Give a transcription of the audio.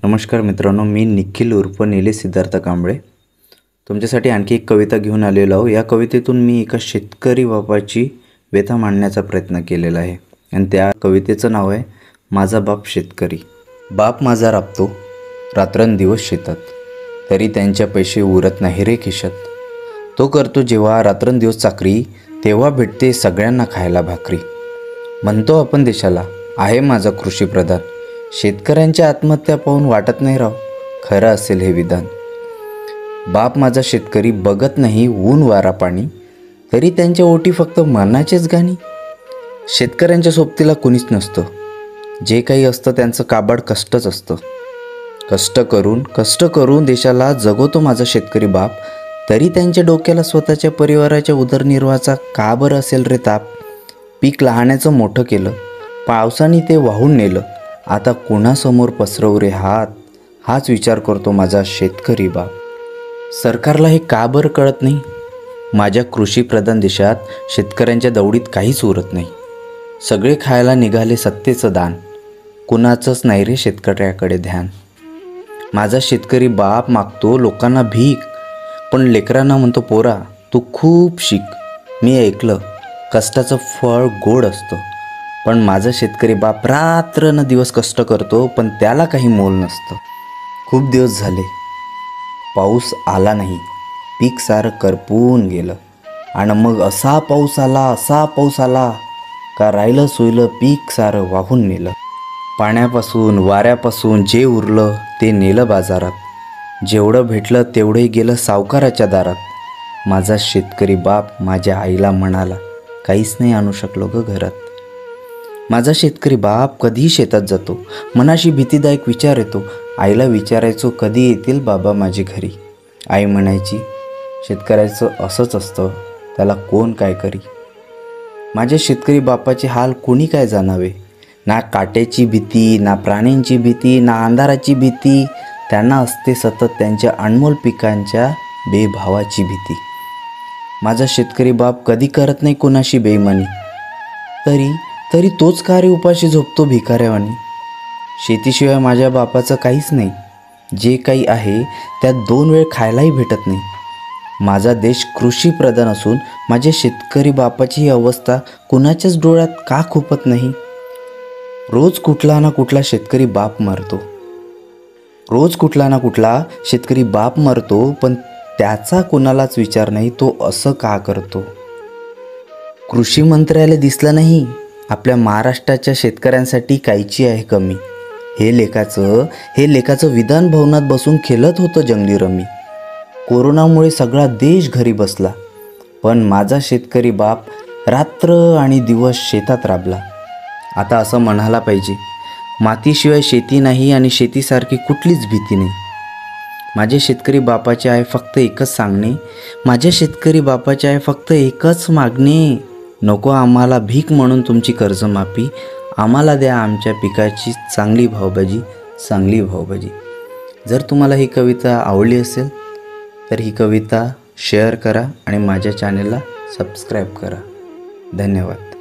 नमस्कार मित्रांनो, मी निखिल उर्फ निलेश सिद्धार्थ कांबळे तुमच्यासाठी आणखी एक कविता घेऊन आलेलो आहो। या कवितेतून मी एका शेतकरी बापाची व्यथा मांडण्याचा प्रयत्न केलेला आहे आणि त्या कवितेचं नाव आहे माझा बाप शेतकरी। बाप माझा राबतो रात्रंदिवस शेतात, तरी त्यांच्या पैसे उरत नाही रे खिशात। तो करतो जेव्हा रात्रंदिवस चाकरी, तेव्हा भेटते सगळ्यांना खायला भाकरी। म्हणतो आपण देशाला आहे माझा कृषी प्रधान, शेतकऱ्यांच्या आत्महत्या पाहून वाटत नाही राव खरं असेल हे विधान। बाप माझा शेतकरी बघत नाही ऊन वारा पाणी, तरी त्यांच्या ओटी फक्त मनाचेच गाणी। शेतकऱ्यांच्या सोबतीला कुणीच नसतं, जे काही असतं त्यांचं काबाड कष्टच असतं। कष्ट करून देशाला जगवतो माझा शेतकरी बाप, तरी त्यांच्या डोक्याला स्वतःच्या परिवाराच्या उदरनिर्वाहाचा का बरं असेल रे ताप। पीक लहानाचं मोठं केलं, पावसाने ते वाहून नेलं, आता कुणासमोर पसरवू रे हात, हाच विचार करतो माझा शेतकरी बाप। सरकारला हे का बरं कळत नाही, माझ्या कृषीप्रधान देशात शेतकऱ्यांच्या दौडीत काहीच उरत नाही। सगळे खायला निघाले सत्तेचं दान, कुणाचंच नाही रे शेतकऱ्याकडे ध्यान। माझा शेतकरी बाप मागतो लोकांना भीक, पण लेकरांना म्हणतो पोरा तू खूप शिक। मी ऐकलं कष्टाचं फळ गोड असतं, पण माझा शेतकरी बाप रात्र न दिवस कष्ट करतो, पण त्याला काही मोल नसतं। खूप दिवस झाले पाऊस आला नाही, पीक सारं करपून गेलं, आणि मग असा पाऊस आला का राहिलं सोयलं पीक सारं वाहून नेलं। पाण्यापासून वाऱ्यापासून जे उरलं ते नेलं बाजारात, जेवढं भेटलं तेवढंही गेलं सावकाराच्या दारात। माझा शेतकरी बाप माझ्या आईला म्हणाला काहीच नाही आणू शकलो ग घरात। माझा शेतकरी बाप कधीही शेतात जातो, मनाशी भीतीदायक विचार येतो। आईला विचारायचो कधी येतील बाबा माझी घरी, आई म्हणायची शेतकऱ्याचं असंच असतं, त्याला कोण काय करी। माझ्या शेतकरी बापाचे हाल कोणी काय जाणावे, ना काट्याची भीती, ना प्राण्यांची भीती, ना अंधाराची भीती, त्यांना असते सतत त्यांच्या अनमोल पिकांच्या बेभावाची भीती। माझा शेतकरी बाप कधी करत नाही कोणाशी बेईमानी, तरी तोच कार्य उपाशी झोपतो भिकाऱ्यावानी। शेतीशिवाय माझ्या बापाचं काहीच नाही, जे काही आहे त्यात 2 वेळ खायलाही भेटत नाही। माझा देश कृषी प्रधान असून माझ्या शेतकरी बापाची ही अवस्था कुणाच्याच डोळ्यात का खुपत नाही। रोज कुठला ना कुठला शेतकरी बाप मरतो, पण त्याचा कुणालाच विचार नाही, तो असं का करतो। कृषी मंत्र्याला दिसलं नाही आपल्या महाराष्ट्राच्या शेतकऱ्यांसाठी कायची आहे कमी। हे लेखाचं विधान भवनात बसून खेळत होतं जंगली रमी। कोरोनामुळे सगळा देश घरी बसला, पण माझा शेतकरी बाप रात्र आणि दिवस शेतात राबला। आता असं म्हणायला पाहिजे मातीशिवाय शेती नाही आणि शेतीसारखी कुठलीच भीती नाही। माझ्या शेतकरी बापाचे आहे फक्त एकच सांगणे, माझ्या शेतकरी बापाचे आहे फक्त एकच मागणे, नको आम्हाला भीक म्हणून तुमची कर्जमाफी, आम्हाला द्या आमच्या पिकाची चांगली भावभाजी। जर तुम्हाला ही कविता आवडली असेल तर ही कविता शेअर करा आणि माझ्या चॅनलला सबस्क्राईब करा। धन्यवाद।